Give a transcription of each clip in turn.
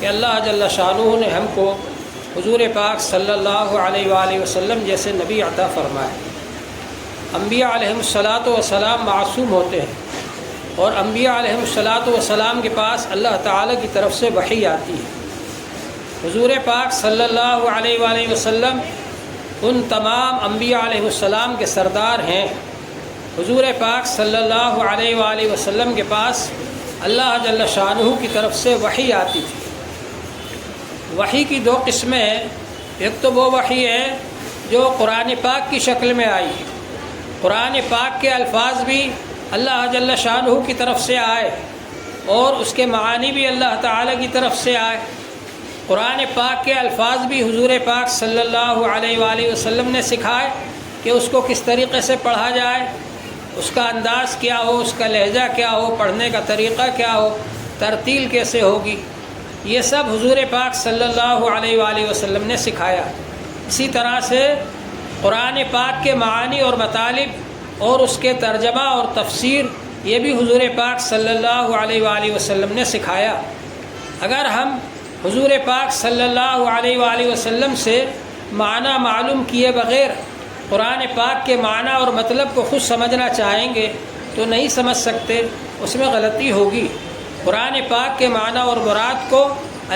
کہ اللہ جل شانہ نے ہم کو حضور پاک صلی اللہ علیہ وآلہ وسلم جیسے نبی عطا فرمائے۔ انبیاء علیہم الصلاۃ والسلام معصوم ہوتے ہیں، اور انبیاء علیہم الصلاۃ والسلام کے پاس اللہ تعالیٰ کی طرف سے وحی آتی ہے۔ حضور پاک صلی اللہ علیہ وآلہ وسلم ان تمام انبیاء علیہ السلام کے سردار ہیں۔ حضور پاک صلی اللہ علیہ وآلہ وسلم کے پاس اللہ جل شانہ کی طرف سے وحی آتی تھی۔ وحی کی دو قسمیں ہیں، ایک تو وہ وحی ہے جو قرآن پاک کی شکل میں آئی ہے، قرآن پاک کے الفاظ بھی اللہ جل شانہ کی طرف سے آئے اور اس کے معانی بھی اللہ تعالیٰ کی طرف سے آئے۔ قرآن پاک کے الفاظ بھی حضور پاک صلی اللہ علیہ وآلہ وسلم نے سکھائے کہ اس کو کس طریقے سے پڑھا جائے، اس کا انداز کیا ہو، اس کا لہجہ کیا ہو، پڑھنے کا طریقہ کیا ہو، ترتیل کیسے ہوگی، یہ سب حضور پاک صلی اللہ علیہ وآلہ وسلم نے سکھایا۔ اسی طرح سے قرآن پاک کے معانی اور مطالب اور اس کے ترجمہ اور تفسیر یہ بھی حضور پاک صلی اللہ علیہ وآلہ وسلم نے سکھایا۔ اگر ہم حضور پاک صلی اللہ علیہ وآلہ وسلم سے معنی معلوم کیے بغیر قرآن پاک کے معنی اور مطلب کو خود سمجھنا چاہیں گے تو نہیں سمجھ سکتے، اس میں غلطی ہوگی۔ قرآن پاک کے معنی اور مراد کو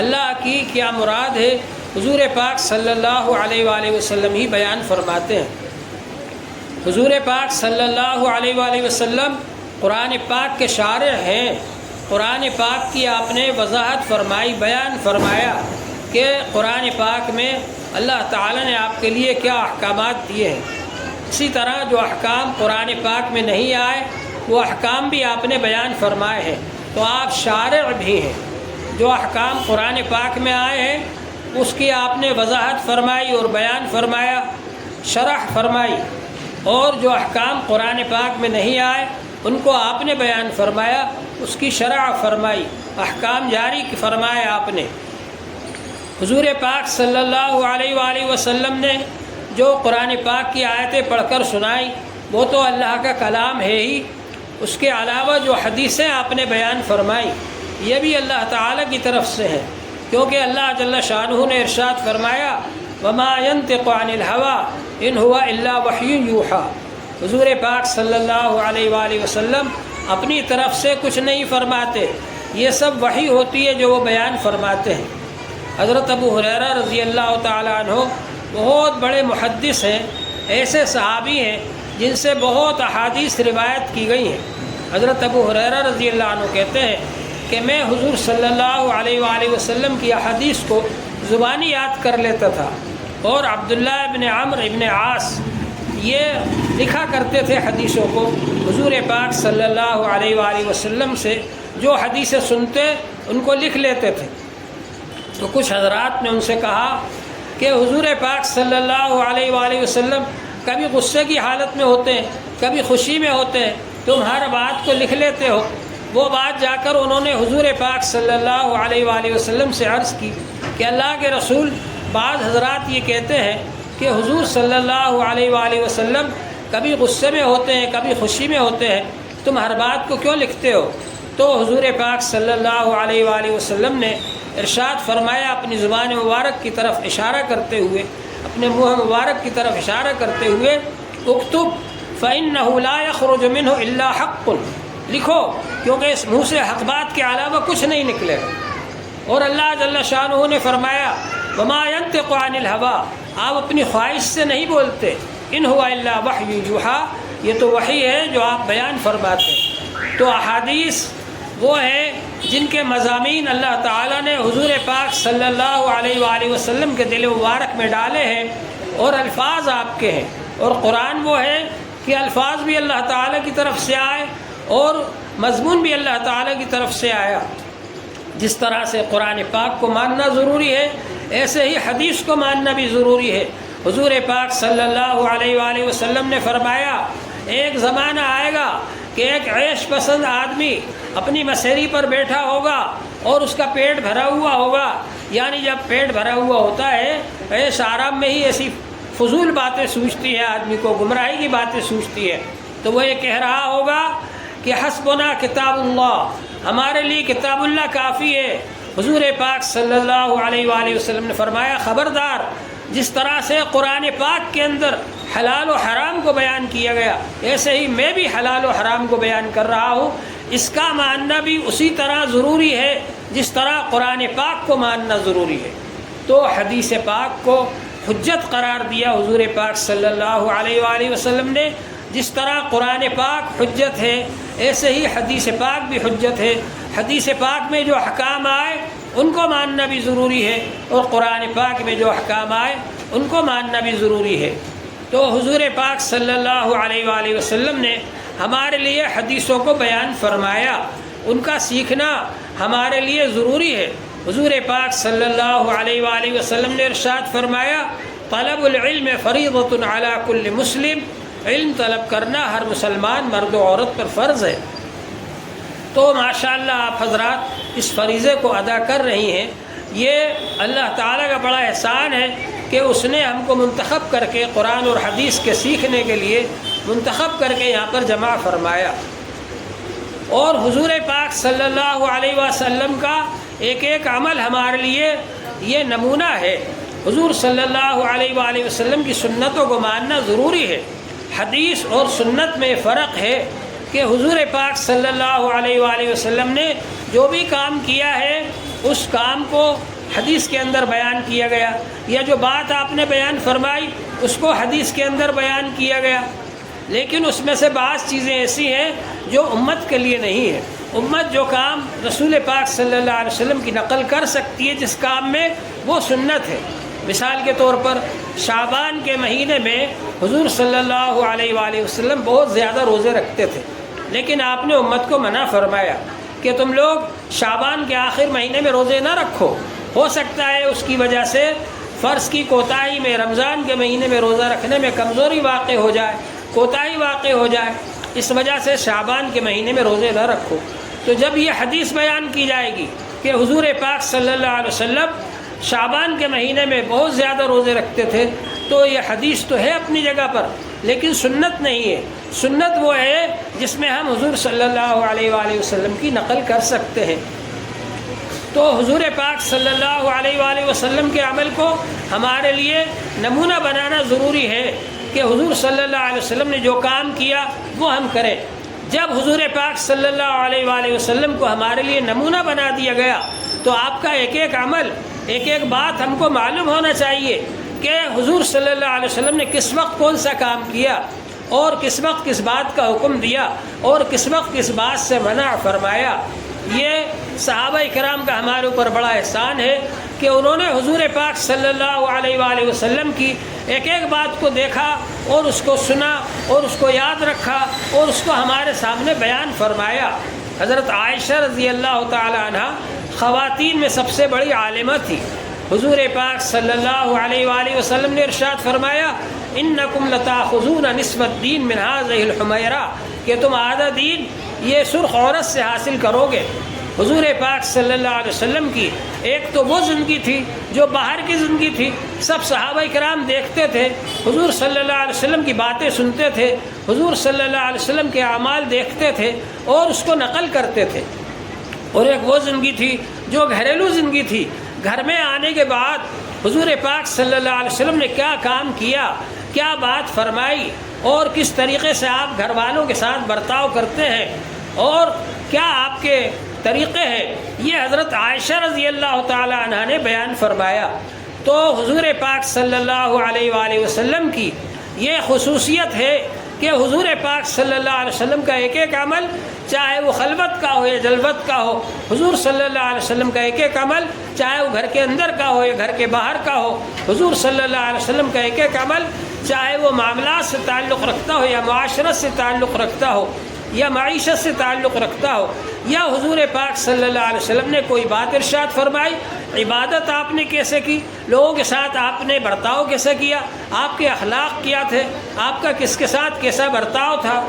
اللہ کی کیا مراد ہے حضور پاک صلی اللہ علیہ وآلہ وسلم ہی بیان فرماتے ہیں۔ حضور پاک صلی اللہ علیہ وآلہ وسلم قرآن پاک کے شارح ہیں۔ قرآن پاک کی آپ نے وضاحت فرمائی، بیان فرمایا کہ قرآن پاک میں اللہ تعالیٰ نے آپ کے لیے کیا احکامات دیے ہیں۔ اسی طرح جو احکام قرآن پاک میں نہیں آئے وہ احکام بھی آپ نے بیان فرمائے ہیں، تو آپ شارع بھی ہیں۔ جو احکام قرآن پاک میں آئے ہیں اس کی آپ نے وضاحت فرمائی اور بیان فرمایا، شرح فرمائی، اور جو احکام قرآن پاک میں نہیں آئے ان کو آپ نے بیان فرمایا، اس کی شرح فرمائی، احکام جاری فرمائے آپ نے۔ حضور پاک صلی اللہ علیہ وآلہ وسلم نے جو قرآن پاک کی آیتیں پڑھ کر سنائی وہ تو اللہ کا کلام ہے ہی، اس کے علاوہ جو حدیثیں آپ نے بیان فرمائی یہ بھی اللہ تعالیٰ کی طرف سے ہے، کیونکہ اللہ جل شانہ نے ارشاد فرمایا وما ينطق عن الهوى ان هو الا وحی یوحی۔ حضور پاک صلی اللہ علیہ وآلہ وسلم اپنی طرف سے کچھ نہیں فرماتے، یہ سب وحی ہوتی ہے جو وہ بیان فرماتے ہیں۔ حضرت ابو ہریرہ رضی اللہ تعالیٰ عنہ بہت بڑے محدث ہیں، ایسے صحابی ہیں جن سے بہت احادیث روایت کی گئی ہیں۔ حضرت ابو ہریرہ رضی اللہ عنہ کہتے ہیں کہ میں حضور صلی اللہ علیہ وآلہ وسلم کی احادیث کو زبانی یاد کر لیتا تھا، اور عبداللہ ابن عمرو ابن عاص یہ لکھا کرتے تھے حدیثوں کو حضور پاک صلی اللہ علیہ وآلہ وسلم سے، جو حدیثیں سنتے ان کو لکھ لیتے تھے۔ تو کچھ حضرات نے ان سے کہا کہ حضور پاک صلی اللہ علیہ وآلہ وسلم کبھی غصے کی حالت میں ہوتے ہیں، کبھی خوشی میں ہوتے ہیں، تم ہر بات کو لکھ لیتے ہو۔ وہ بات جا کر انہوں نے حضور پاک صلی اللہ علیہ وآلہ وسلم سے عرض کی کہ اللہ کے رسول، بعض حضرات یہ کہتے ہیں کہ حضور صلی اللہ علیہ وآلہ وسلم کبھی غصے میں ہوتے ہیں، کبھی خوشی میں ہوتے ہیں، تم ہر بات کو کیوں لکھتے ہو؟ تو حضور پاک صلی اللہ علیہ وآلہ وسلم نے ارشاد فرمایا اپنی زبان مبارک کی طرف اشارہ کرتے ہوئے، اپنے منہ مبارک کی طرف اشارہ کرتے ہوئے، اکتب فإنہ لا یخرج منہ الا حق، لکھو کیونکہ اس منہ سے حق بات کے علاوہ کچھ نہیں نکلے گا۔ اور اللہ جل شانہ نے فرمایا وما ينطق عن الهوى، آپ اپنی خواہش سے نہیں بولتے، ان هو الا وحی یوحی، یہ تو وحی ہے جو آپ بیان فرماتے ہیں۔ تو احادیث وہ ہیں جن کے مضامین اللہ تعالیٰ نے حضور پاک صلی اللہ علیہ وآلہ وسلم کے دل مبارک میں ڈالے ہیں، اور الفاظ آپ کے ہیں، اور قرآن وہ ہے کہ الفاظ بھی اللہ تعالیٰ کی طرف سے آئے اور مضمون بھی اللہ تعالیٰ کی طرف سے آیا۔ جس طرح سے قرآن پاک کو ماننا ضروری ہے ایسے ہی حدیث کو ماننا بھی ضروری ہے۔ حضور پاک صلی اللہ علیہ وآلہ وسلم نے فرمایا ایک زمانہ آئے گا کہ ایک عیش پسند آدمی اپنی مسیری پر بیٹھا ہوگا اور اس کا پیٹ بھرا ہوا ہوگا، یعنی جب پیٹ بھرا ہوا ہوتا ہے عیش آرام میں ہی ایسی فضول باتیں سوچتی ہے، آدمی کو گمراہی کی باتیں سوچتی ہے، تو وہ یہ کہہ رہا ہوگا کہ حسبنا کتاب اللہ، ہمارے لیے کتاب اللہ کافی ہے، حضور پاک صلی اللہ علیہ وآلہ وسلم نے فرمایا خبردار، جس طرح سے قرآن پاک کے اندر حلال و حرام کو بیان کیا گیا، ایسے ہی میں بھی حلال و حرام کو بیان کر رہا ہوں۔ اس کا ماننا بھی اسی طرح ضروری ہے جس طرح قرآن پاک کو ماننا ضروری ہے۔ تو حدیث پاک کو حجت قرار دیا حضور پاک صلی اللہ علیہ وآلہ وسلم نے۔ جس طرح قرآن پاک حجت ہے، ایسے ہی حدیث پاک بھی حجت ہے۔ حدیث پاک میں جو احکام آئے ان کو ماننا بھی ضروری ہے، اور قرآن پاک میں جو احکام آئے ان کو ماننا بھی ضروری ہے۔ تو حضور پاک صلی اللہ علیہ وآلہ وسلم نے ہمارے لیے حدیثوں کو بیان فرمایا، ان کا سیکھنا ہمارے لیے ضروری ہے۔ حضور پاک صلی اللہ علیہ وآلہ وسلم نے ارشاد فرمایا طلب العلم فریضۃ علی کل مسلم، علم طلب کرنا ہر مسلمان مرد و عورت پر فرض ہے۔ تو ماشاءاللہ آپ حضرات اس فریضے کو ادا کر رہی ہیں، یہ اللہ تعالیٰ کا بڑا احسان ہے کہ اس نے ہم کو منتخب کر کے قرآن اور حدیث کے سیکھنے کے لیے منتخب کر کے یہاں پر جمع فرمایا۔ اور حضور پاک صلی اللہ علیہ وسلم کا ایک ایک عمل ہمارے لیے یہ نمونہ ہے۔ حضور صلی اللہ علیہ وآلہ وسلم کی سنتوں کو ماننا ضروری ہے۔ حدیث اور سنت میں فرق ہے کہ حضور پاک صلی اللہ علیہ وآلہ وسلم نے جو بھی کام کیا ہے اس کام کو حدیث کے اندر بیان کیا گیا، یا جو بات آپ نے بیان فرمائی اس کو حدیث کے اندر بیان کیا گیا۔ لیکن اس میں سے بعض چیزیں ایسی ہیں جو امت کے لیے نہیں ہے۔ امت جو کام رسول پاک صلی اللہ علیہ وسلم کی نقل کر سکتی ہے جس کام میں، وہ سنت ہے۔ مثال کے طور پر شعبان کے مہینے میں حضور صلی اللہ علیہ وآلہ وسلم بہت زیادہ روزے رکھتے تھے، لیکن آپ نے امت کو منع فرمایا کہ تم لوگ شعبان کے آخر مہینے میں روزے نہ رکھو، ہو سکتا ہے اس کی وجہ سے فرض کی کوتاہی میں رمضان کے مہینے میں روزہ رکھنے میں کمزوری واقع ہو جائے، کوتاہی واقع ہو جائے، اس وجہ سے شعبان کے مہینے میں روزے نہ رکھو۔ تو جب یہ حدیث بیان کی جائے گی کہ حضور پاک صلی اللہ علیہ وسلم شعبان کے مہینے میں بہت زیادہ روزے رکھتے تھے، تو یہ حدیث تو ہے اپنی جگہ پر، لیکن سنت نہیں ہے۔ سنت وہ ہے جس میں ہم حضور صلی اللہ علیہ وآلہ وسلم کی نقل کر سکتے ہیں۔ تو حضور پاک صلی اللہ علیہ وآلہ وسلم کے عمل کو ہمارے لیے نمونہ بنانا ضروری ہے کہ حضور صلی اللہ علیہ وسلم نے جو کام کیا وہ ہم کریں۔ جب حضور پاک صلی اللہ علیہ وآلہ وسلم کو ہمارے لیے نمونہ بنا دیا گیا تو آپ کا ایک ایک عمل، ایک ایک بات ہم کو معلوم ہونا چاہیے کہ حضور صلی اللہ علیہ وسلم نے کس وقت کون سا کام کیا، اور کس وقت کس بات کا حکم دیا، اور کس وقت کس بات سے منع فرمایا۔ یہ صحابہ کرام کا ہمارے اوپر بڑا احسان ہے کہ انہوں نے حضور پاک صلی اللہ علیہ وآلہ وسلم کی ایک ایک بات کو دیکھا اور اس کو سنا اور اس کو یاد رکھا اور اس کو ہمارے سامنے بیان فرمایا۔ حضرت عائشہ رضی اللہ تعالی عنہ خواتین میں سب سے بڑی عالمہ تھی۔ حضور پاک صلی اللہ علیہ وآلہ وسلم نے ارشاد فرمایا انکم لتاخذون نصف الدین من هذه الحمیرہ، کہ تم آدھا دین یہ سرخ عورت سے حاصل کرو گے۔ حضور پاک صلی اللہ علیہ وسلم کی ایک تو وہ زندگی تھی جو باہر کی زندگی تھی، سب صحابہ کرام دیکھتے تھے، حضور صلی اللہ علیہ وسلم کی باتیں سنتے تھے، حضور صلی اللہ علیہ وسلم کے اعمال دیکھتے تھے اور اس کو نقل کرتے تھے۔ اور ایک وہ زندگی تھی جو گھریلو زندگی تھی، گھر میں آنے کے بعد حضور پاک صلی اللہ علیہ وسلم نے کیا کام کیا، کیا بات فرمائی، اور کس طریقے سے آپ گھر والوں کے ساتھ برتاؤ کرتے ہیں اور کیا آپ کے طریقے ہیں، یہ حضرت عائشہ رضی اللہ تعالی عنہ نے بیان فرمایا۔ تو حضور پاک صلی اللہ علیہ وآلہ وسلم کی یہ خصوصیت ہے کہ حضور پاک صلی اللہ علیہ وسلم کا ایک ایک عمل، چاہے وہ خلوت کا ہو یا جلوت کا ہو، حضور صلی اللہ علیہ وسلم کا ایک ایک عمل، چاہے وہ گھر کے اندر کا ہو یا گھر کے باہر کا ہو، حضور صلی اللہ علیہ وسلم کا ایک ایک عمل، چاہے وہ معاملات سے تعلق رکھتا ہو یا معاشرت سے تعلق رکھتا ہو یا معیشت سے تعلق رکھتا ہو، یا حضور پاک صلی اللہ علیہ وسلم نے کوئی بات ارشاد فرمائی، عبادت آپ نے کیسے کی، لوگوں کے ساتھ آپ نے برتاؤ کیسے کیا، آپ کے اخلاق کیا تھے، آپ کا کس کے ساتھ کیسا برتاؤ تھا،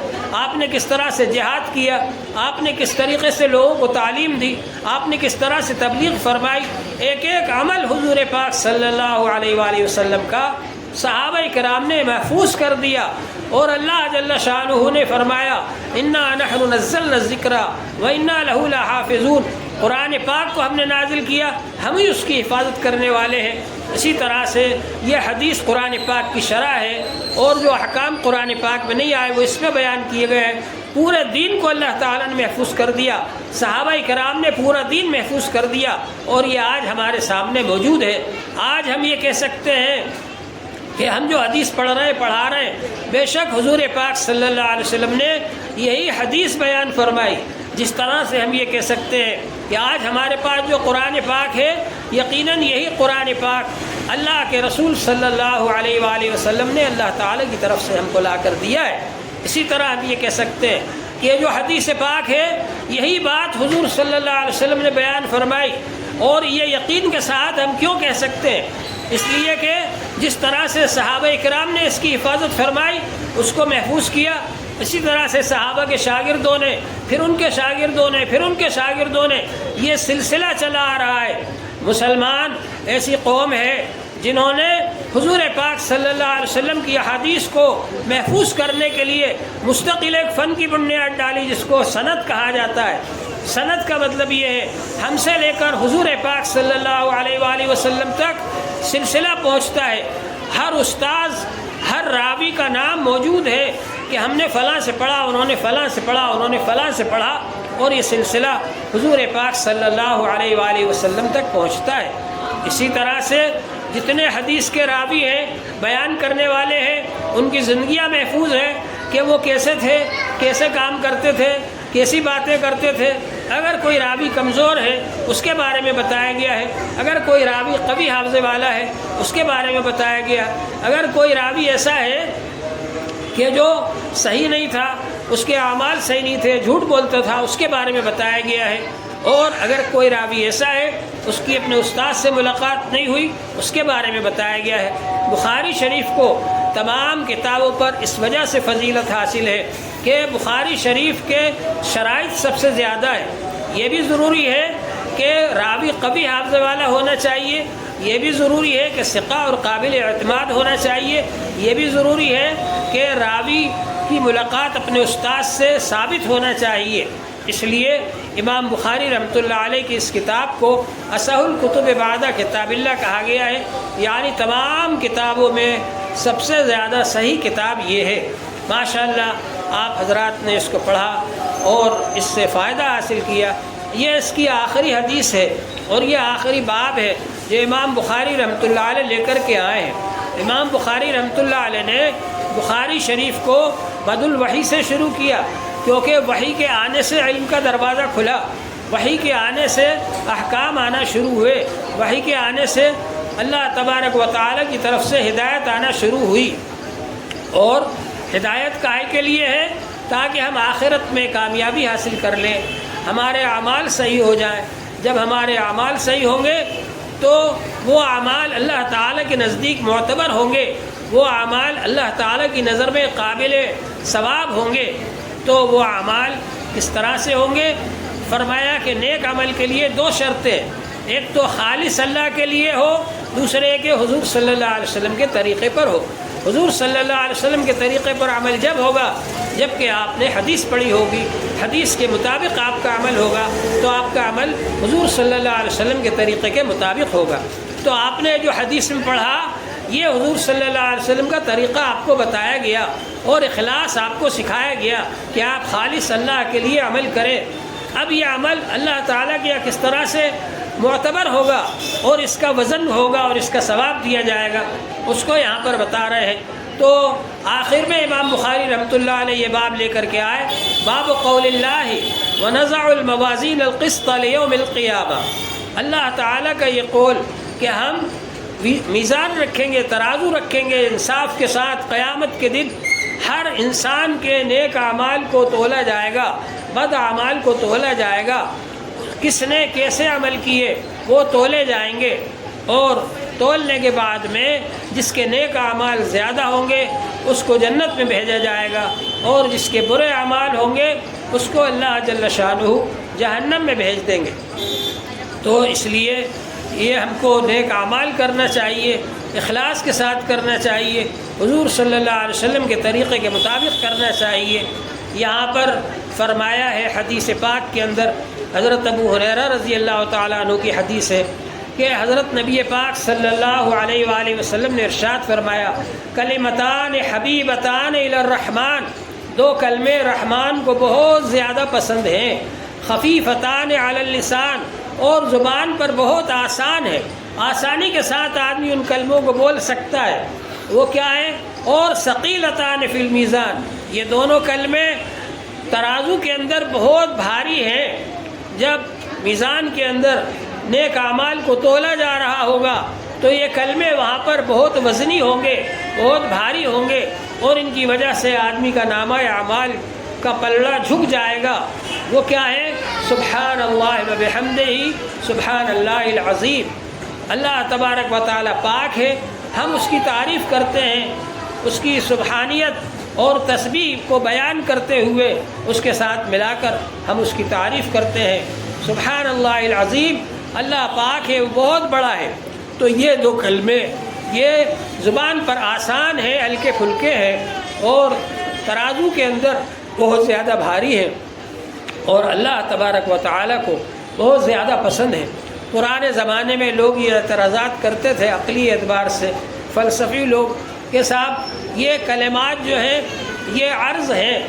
آپ نے کس طرح سے جہاد کیا، آپ نے کس طریقے سے لوگوں کو تعلیم دی، آپ نے کس طرح سے تبلیغ فرمائی، ایک ایک عمل حضور پاک صلی اللہ علیہ وآلہ وسلم کا صحابہ کرام نے محفوظ کر دیا۔ اور اللہ جل شانہ نے فرمایا انا نحن نزلنا الذکر وانا لہ لحافظون، قرآن پاک کو ہم نے نازل کیا، ہم ہی اس کی حفاظت کرنے والے ہیں۔ اسی طرح سے یہ حدیث قرآن پاک کی شرح ہے، اور جو احکام قرآن پاک میں نہیں آئے وہ اس میں بیان کیے گئے ہیں۔ پورے دین کو اللہ تعالیٰ نے محفوظ کر دیا، صحابہ کرام نے پورا دین محفوظ کر دیا، اور یہ آج ہمارے سامنے موجود ہے۔ آج ہم یہ کہہ سکتے ہیں کہ ہم جو حدیث پڑھ رہے ہیں، پڑھا رہے ہیں، بے شک حضور پاک صلی اللہ علیہ وسلم نے یہی حدیث بیان فرمائی۔ جس طرح سے ہم یہ کہہ سکتے ہیں کہ آج ہمارے پاس جو قرآن پاک ہے، یقیناً یہی قرآن پاک اللہ کے رسول صلی اللہ علیہ وآلہ وسلم نے اللہ تعالیٰ کی طرف سے ہم کو لا کر دیا ہے۔ اسی طرح ہم یہ کہہ سکتے ہیں کہ یہ جو حدیث پاک ہے، یہی بات حضور صلی اللہ علیہ وسلم نے بیان فرمائی، اور یہ یقین کے ساتھ ہم کیوں کہہ سکتے ہیں؟ اس لیے کہ جس طرح سے صحابہ کرام نے اس کی حفاظت فرمائی، اس کو محفوظ کیا، اسی طرح سے صحابہ کے شاگردوں نے، پھر ان کے شاگردوں نے، پھر ان کے شاگردوں نے، یہ سلسلہ چلا آ رہا ہے۔ مسلمان ایسی قوم ہے جنہوں نے حضور پاک صلی اللہ علیہ وسلم کی احادیث کو محفوظ کرنے کے لیے مستقل ایک فن کی بنیاد ڈالی، جس کو سند کہا جاتا ہے۔ سند کا مطلب یہ ہے ہم سے لے کر حضور پاک صلی اللہ علیہ وآلہ وسلم تک سلسلہ پہنچتا ہے۔ ہر استاذ، ہر راوی کا نام موجود ہے کہ ہم نے فلاں سے پڑھا، انہوں نے فلاں سے پڑھا، انہوں نے فلاں سے پڑھا، اور یہ سلسلہ حضور پاک صلی اللہ علیہ وآلہ وسلم تک پہنچتا ہے۔ اسی طرح سے جتنے حدیث کے راوی ہیں، بیان کرنے والے ہیں، ان کی زندگیاں محفوظ ہیں کہ وہ کیسے تھے، کیسے کام کرتے تھے، کیسی باتیں کرتے تھے۔ اگر کوئی راوی کمزور ہے اس کے بارے میں بتایا گیا ہے، اگر کوئی راوی قوی حافظے والا ہے اس کے بارے میں بتایا گیا، اگر کوئی راوی ایسا ہے کہ جو صحیح نہیں تھا، اس کے اعمال صحیح نہیں تھے، جھوٹ بولتا تھا، اس کے بارے میں بتایا گیا ہے، اور اگر کوئی راوی ایسا ہے اس کی اپنے استاد سے ملاقات نہیں ہوئی، اس کے بارے میں بتایا گیا ہے۔ بخاری شریف کو تمام کتابوں پر اس وجہ سے فضیلت حاصل ہے کہ بخاری شریف کے شرائط سب سے زیادہ ہے۔ یہ بھی ضروری ہے کہ راوی قوی حافظے والا ہونا چاہیے، یہ بھی ضروری ہے کہ ثقہ اور قابل اعتماد ہونا چاہیے، یہ بھی ضروری ہے کہ راوی کی ملاقات اپنے استاد سے ثابت ہونا چاہیے۔ اس لیے امام بخاری رحمۃ اللہ علیہ کی اس کتاب کو اصح الکتب بعد کتاب اللہ کہا گیا ہے، یعنی تمام کتابوں میں سب سے زیادہ صحیح کتاب یہ ہے۔ ماشاءاللہ آپ حضرات نے اس کو پڑھا اور اس سے فائدہ حاصل کیا۔ یہ اس کی آخری حدیث ہے اور یہ آخری باب ہے جو امام بخاری رحمۃ اللہ علیہ لے کر کے آئے ہیں۔ امام بخاری رحمۃ اللہ علیہ نے بخاری شریف کو بدء الوحی سے شروع کیا، کیونکہ وحی کے آنے سے علم کا دروازہ کھلا، وحی کے آنے سے احکام آنا شروع ہوئے، وحی کے آنے سے اللہ تبارک و تعالی کی طرف سے ہدایت آنا شروع ہوئی، اور ہدایت کائے کے لیے ہے تاکہ ہم آخرت میں کامیابی حاصل کر لیں، ہمارے اعمال صحیح ہو جائیں۔ جب ہمارے اعمال صحیح ہوں گے تو وہ اعمال اللہ تعالیٰ کے نزدیک معتبر ہوں گے، وہ اعمال اللہ تعالیٰ کی نظر میں قابل ثواب ہوں گے۔ تو وہ اعمال کس طرح سے ہوں گے؟ فرمایا کہ نیک عمل کے لیے دو شرطیں، ایک تو خالص اللہ کے لیے ہو، دوسرے کہ حضور صلی اللہ علیہ وسلم کے طریقے پر ہو۔ حضور صلی اللہ علیہ وسلم کے طریقے پر عمل جب ہوگا جب کہ آپ نے حدیث پڑھی ہوگی، حدیث کے مطابق آپ کا عمل ہوگا، تو آپ کا عمل حضور صلی اللہ علیہ وسلم کے طریقے کے مطابق ہوگا۔ تو آپ نے جو حدیث میں پڑھا یہ حضور صلی اللہ علیہ وسلم کا طریقہ آپ کو بتایا گیا، اور اخلاص آپ کو سکھایا گیا کہ آپ خالص اللہ کے لیے عمل کریں۔ اب یہ عمل اللہ تعالیٰ کے کس طرح سے معتبر ہوگا اور اس کا وزن ہوگا اور اس کا ثواب دیا جائے گا، اس کو یہاں پر بتا رہے ہیں۔ تو آخر میں امام بخاری رحمۃ اللہ علیہ یہ باب لے کر کے آئے، باب قول اللہ ونضع الموازین القسط لیوم القیامہ۔ اللہ تعالیٰ کا یہ قول کہ ہم میزان رکھیں گے، ترازو رکھیں گے انصاف کے ساتھ، قیامت کے دن ہر انسان کے نیک اعمال کو تولا جائے گا، بد اعمال کو تولا جائے گا، کس نے کیسے عمل کیے وہ تولے جائیں گے، اور تولنے کے بعد میں جس کے نیک اعمال زیادہ ہوں گے اس کو جنت میں بھیجا جائے گا، اور جس کے برے اعمال ہوں گے اس کو اللہ جل شانہ جہنم میں بھیج دیں گے۔ تو اس لیے یہ ہم کو نیک اعمال کرنا چاہیے، اخلاص کے ساتھ کرنا چاہیے، حضور صلی اللہ علیہ وسلم کے طریقے کے مطابق کرنا چاہیے۔ یہاں پر فرمایا ہے حدیث پاک کے اندر، حضرت ابو ہریرہ رضی اللہ تعالیٰ عنہ کی حدیث ہے کہ حضرت نبی پاک صلی اللہ علیہ وآلہ وسلم نے ارشاد فرمایا، کلمتان حبیبتان الی الرحمن، دو کلمے رحمان کو بہت زیادہ پسند ہیں، خفیفتان علی اللسان، اور زبان پر بہت آسان ہے، آسانی کے ساتھ آدمی ان کلموں کو بول سکتا ہے، وہ کیا ہے؟ اور ثقیلتان فی المیزان، یہ دونوں کلمے ترازو کے اندر بہت بھاری ہیں، جب میزان کے اندر نیک اعمال کو تولا جا رہا ہوگا تو یہ کلمے وہاں پر بہت وزنی ہوں گے، بہت بھاری ہوں گے، اور ان کی وجہ سے آدمی کا نامہ اعمال کا پلڑا جھک جائے گا۔ وہ کیا ہے؟ سبحان اللہ و بحمدہ، سبحان اللہ العظیم۔ اللہ تبارک و تعالیٰ پاک ہے، ہم اس کی تعریف کرتے ہیں، اس کی سبحانیت اور تسبیح کو بیان کرتے ہوئے اس کے ساتھ ملا کر ہم اس کی تعریف کرتے ہیں۔ سبحان اللہ العظیم، اللہ پاک ہے، وہ بہت بڑا ہے۔ تو یہ دو کلمے یہ زبان پر آسان ہے، ہلکے پھلکے ہیں، اور ترازو کے اندر بہت زیادہ بھاری ہے، اور اللہ تبارک و تعالیٰ کو بہت زیادہ پسند ہے۔ پرانے زمانے میں لوگ یہ اعتراضات کرتے تھے عقلی اعتبار سے، فلسفی لوگ، کہ صاحب یہ کلمات جو ہیں یہ عرض ہیں،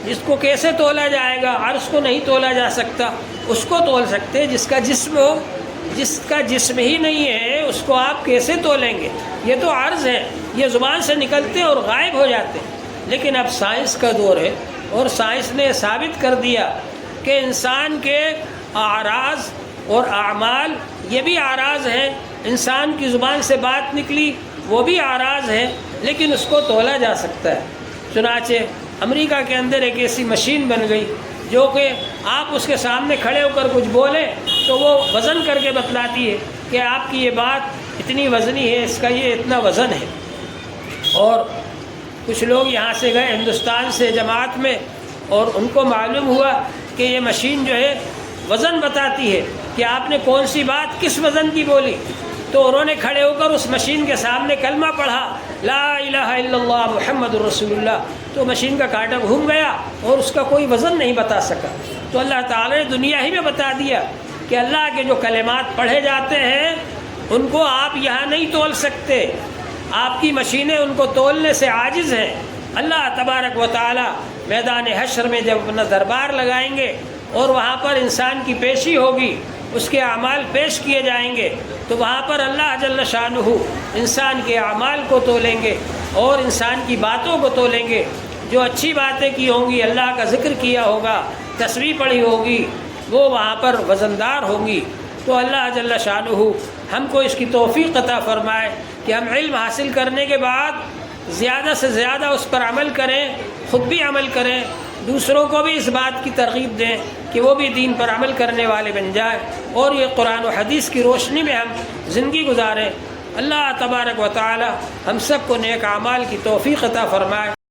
جس کو کیسے تولا جائے گا؟ عرض کو نہیں تولا جا سکتا، اس کو تول سکتے جس کا جسم ہو، جس کا جسم ہی نہیں ہے اس کو آپ کیسے تولیں گے؟ یہ تو عرض ہے، یہ زبان سے نکلتے اور غائب ہو جاتے۔ لیکن اب سائنس کا دور ہے، اور سائنس نے ثابت کر دیا کہ انسان کے اعراض اور اعمال یہ بھی اعراض ہیں، انسان کی زبان سے بات نکلی وہ بھی اعراض ہیں، لیکن اس کو تولا جا سکتا ہے۔ چنانچہ امریکہ کے اندر ایک ایسی مشین بن گئی جو کہ آپ اس کے سامنے کھڑے ہو کر کچھ بولیں تو وہ وزن کر کے بتلاتی ہے کہ آپ کی یہ بات اتنی وزنی ہے، اس کا یہ اتنا وزن ہے۔ اور کچھ لوگ یہاں سے گئے ہندوستان سے جماعت میں، اور ان کو معلوم ہوا کہ یہ مشین جو ہے وزن بتاتی ہے کہ آپ نے کون سی بات کس وزن کی بولی۔ تو انہوں نے کھڑے ہو کر اس مشین کے سامنے کلمہ پڑھا، لا الہ الا اللہ محمد الرسول اللہ، تو مشین کا کانٹا گھوم گیا اور اس کا کوئی وزن نہیں بتا سکا۔ تو اللہ تعالی نے دنیا ہی میں بتا دیا کہ اللہ کے جو کلمات پڑھے جاتے ہیں ان کو آپ یہاں نہیں تول سکتے، آپ کی مشینیں ان کو تولنے سے عاجز ہیں۔ اللہ تبارک و تعالی میدان حشر میں جب اپنا دربار لگائیں گے اور وہاں پر انسان کی پیشی ہوگی، اس کے اعمال پیش کیے جائیں گے، تو وہاں پر اللہ جل شانہ انسان کے اعمال کو تولیں گے اور انسان کی باتوں کو تولیں گے۔ جو اچھی باتیں کی ہوں گی، اللہ کا ذکر کیا ہوگا، تسبیح پڑھی ہوگی، وہ وہاں پر وزندار ہوں گی۔ تو اللہ جل شانہ ہم کو اس کی توفیق عطا فرمائے کہ ہم علم حاصل کرنے کے بعد زیادہ سے زیادہ اس پر عمل کریں، خود بھی عمل کریں، دوسروں کو بھی اس بات کی ترغیب دیں کہ وہ بھی دین پر عمل کرنے والے بن جائیں، اور یہ قرآن و حدیث کی روشنی میں ہم زندگی گزاریں۔ اللہ تبارک و تعالی ہم سب کو نیک اعمال کی توفیق عطا فرمائے۔